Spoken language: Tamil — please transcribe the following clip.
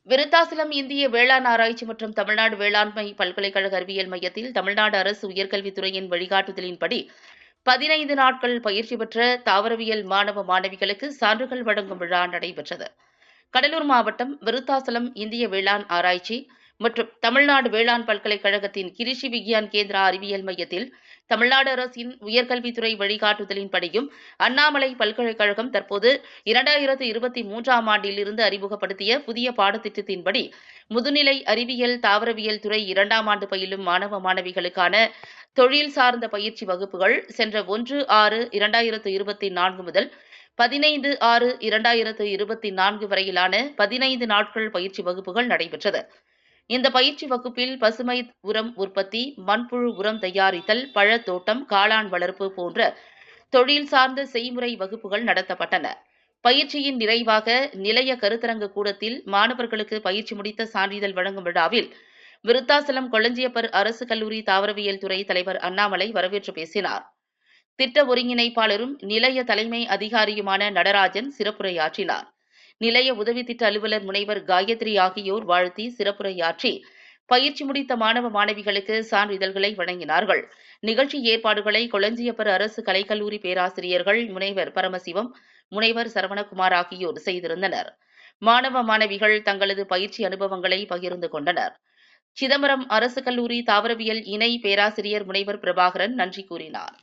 விருத்தாசலம் இந்திய வேளாண் ஆராய்ச்சி மற்றும் தமிழ்நாடு வேளாண்மை பல்கலைக்கழக அறிவியல் மையத்தில் தமிழ்நாடு அரசு உயர்கல்வித்துறையின் வழிகாட்டுதலின்படி 15 நாட்கள் பயிற்சி பெற்ற தாவரவியல் மாணவ மாணவிகளுக்கு சான்றுகள் வழங்கும் விழா நடைபெற்றது. கடலூர் மாவட்டம் விருத்தாசலம் இந்திய வேளாண் ஆராய்ச்சி மற்றும் தமிழ்நாடு வேளாண் பல்கலைக்கழகத்தின் கிருஷி விக்யான் கேந்திரா அறிவியல் மையத்தில் தமிழ்நாடு அரசின் உயர்கல்வித்துறை வழிகாட்டுதலின்படியும் அண்ணாமலை பல்கலைக்கழகம் தற்போது 2023ஆம் ஆண்டிலிருந்து அறிமுகப்படுத்திய புதிய பாடத்திட்டத்தின்படி முதுநிலை அறிவியல் தாவரவியல் துறை 2ஆம் ஆண்டு பயிலும் மாணவ மாணவிகளுக்கான தொழில் சார்ந்த பயிற்சி வகுப்புகள் சென்ற 1/6/2024 முதல் 15/6/2024 வரையிலான 15 நாட்கள் பயிற்சி வகுப்புகள் நடைபெற்றது. இந்த பயிற்சி வகுப்பில் பசுமை உரம் உற்பத்தி, மண்புழு உரம் தயாரித்தல், பழத்தோட்டம், காளான் வளர்ப்பு போன்ற தொழில் சார்ந்த செய்முறை வகுப்புகள் நடத்தப்பட்டன. பயிற்சியின் நிறைவாக நிலைய கருத்தரங்கு கூடத்தில் மாணவர்களுக்கு பயிற்சி முடித்த சான்றிதழ் வழங்கும் விழாவில் விருத்தாசலம் கொளஞ்சியப்பர் அரசு கல்லூரி தாவரவியல் துறை தலைவர் அண்ணாமலை வரவேற்று பேசினார். திட்ட ஒருங்கிணைப்பாளரும் நிலைய தலைமை அதிகாரியுமான நடராஜன் சிறப்புரையாற்றினார். நிலைய உதவி திட்ட அலுவலர் முனைவர் காயத்ரி ஆகியோர் வாழ்த்தி சிறப்புரையாற்றி பயிற்சி முடித்த மாணவ மாணவிகளுக்கு சான்றிதழ்களை வழங்கினார்கள். நிகழ்ச்சி ஏற்பாடுகளை கொளஞ்சியப்பர் அரசு கலைக்கல்லூரி பேராசிரியர்கள் முனைவர் பரமசிவம், முனைவர் சரவணகுமார் ஆகியோர் செய்திருந்தனர். மாணவ மாணவிகள் தங்களது பயிற்சி அனுபவங்களை பகிர்ந்து கொண்டனர். சிதம்பரம் அரசு கல்லூரி தாவரவியல் இணை பேராசிரியர் முனைவர் பிரபாகரன் நன்றி கூறினார்.